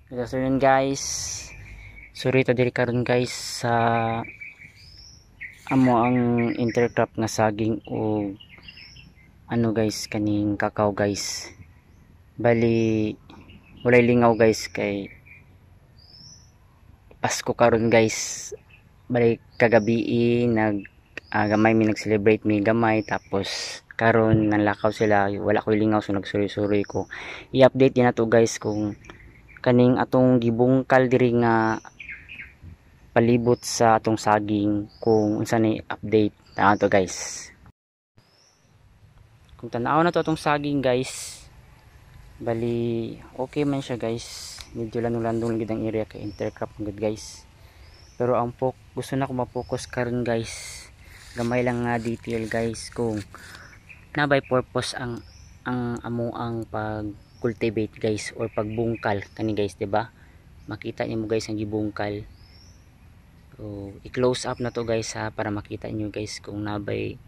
Good afternoon guys. Sorry ta diri karon guys sa amo ang intercrop nga saging o ano guys kaning kakao guys. Bali walay lingaw guys kay Pasko karon guys. Bali kagabi gamay mi nag-celebrate mi gamay tapos karon nanlakaw sila wala ko lingaw so nagsuri-suri ko. I-update din nato guys kung kaning atong gibungkal diri nga palibot sa atong saging kung unsa ni update to guys. Kung tanaw na to atong saging guys, bali okay man siya guys, medyo landong-landong gid ang area kay intercrop gud guys. Pero ang gusto na ko ma-focus karon guys, gamay lang nga detail guys kung nabay purpose ang amo ang pag cultivate guys or pagbungkal kani guys, diba? Makita niyo mo guys ang gibungkal. So i-close up na to guys ha, para makita niyo guys kung nabay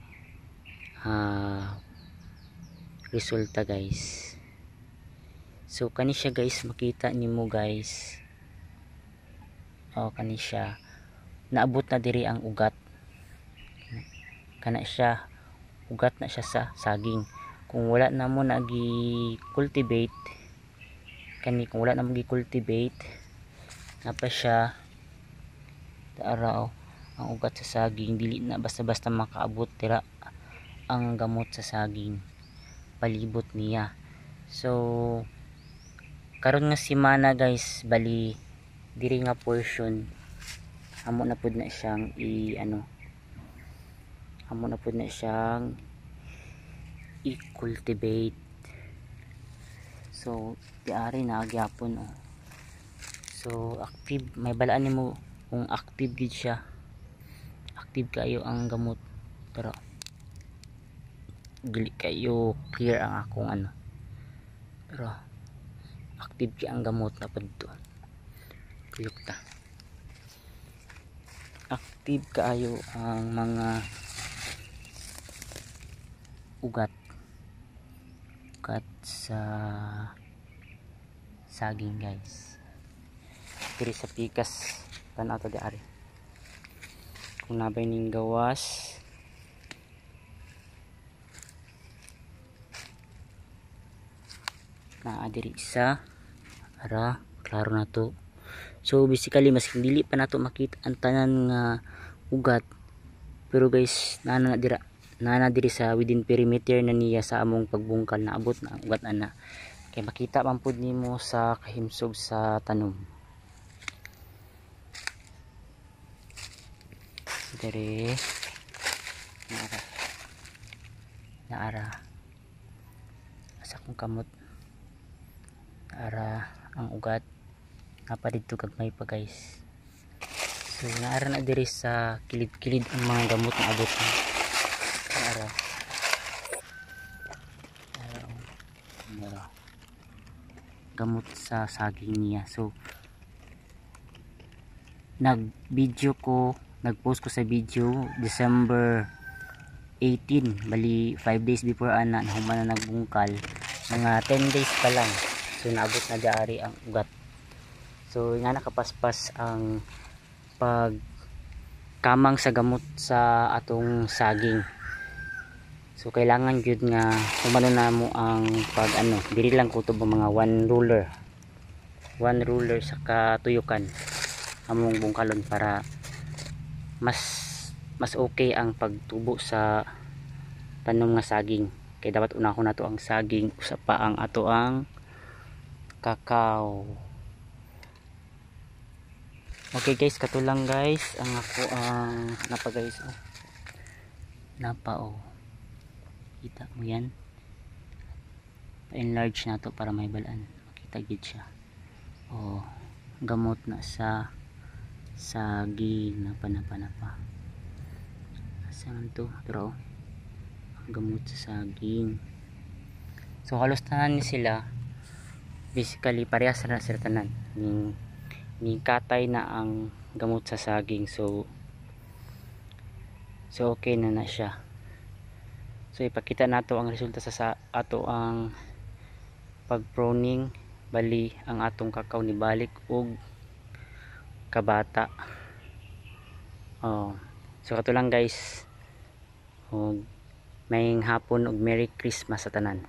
resulta guys. So kani siya guys, makita niyo guys. Kani siya. Naabot na diri ang ugat. Kana siya. Ugat na siya sa saging. Kung wala na mo nagi-cultivate, kung wala na mo gi-cultivate, napa siya araw ang ugat sa saging, dili na basta-basta makaabot tira ang gamot sa saging palibot niya. So karon nga semana guys, bali diri nga portion amo na pud na siyang i-cultivate. So diari na agyapon So active, may balaan nimo kung active gid siya, active kayo ang gamot, pero dili kayo clear ang akong pero active kay ang gamot na padto. Kuyok ta, active kaayo ang mga ugat sa saging guys. Diri sa pikas tanaw to diari kung nabay ning gawas. Diri isa ara klaro na to. So basically mas dili pa nato makita ang tanan nga ugat, pero guys nana diri sa within perimeter na niya sa among pagbungkal na abot na ang ugat ana, kay makita man pud nimo sa kahimsog sa tanom. Diri naara asa kong kamot, naara ang ugat napa didto gagmay pa guys. So naara na diri sa kilid-kilid ang mga gamot na abot na naara gamot sa saging niya. So nag-post ko sa video December 18, bali 5 days before ana nahuman na nagbungkal, mga 10 days pa lang. So naabot na diari ang ugat. So nga nakapaspas ang pagkamang sa gamot sa atong saging. So kailangan gyud nga humano na mo ang diri lang kutob mga 1 ruler sa katuyukan among bungkalon para mas okay ang pagtubo sa tanom nga saging. Kay dapat unahon nato ang saging usa pa ang ato ang kakao. Okay guys, kato lang guys ang ako ang napa guys kita mo yan, enlarge nato para may balaan makita gid siya. Gamot na sa saging napa asan to, pero gamot sa saging. So halos tanan ni sila basically parehas na sila tanan ning katay na ang gamot sa saging. So okay na siya. So ipakita nato ang resulta sa ato ang pag pruning bali ang atong kakao ni balik og kabata. So kato lang guys, og maying hapon og Merry Christmas sa tanan.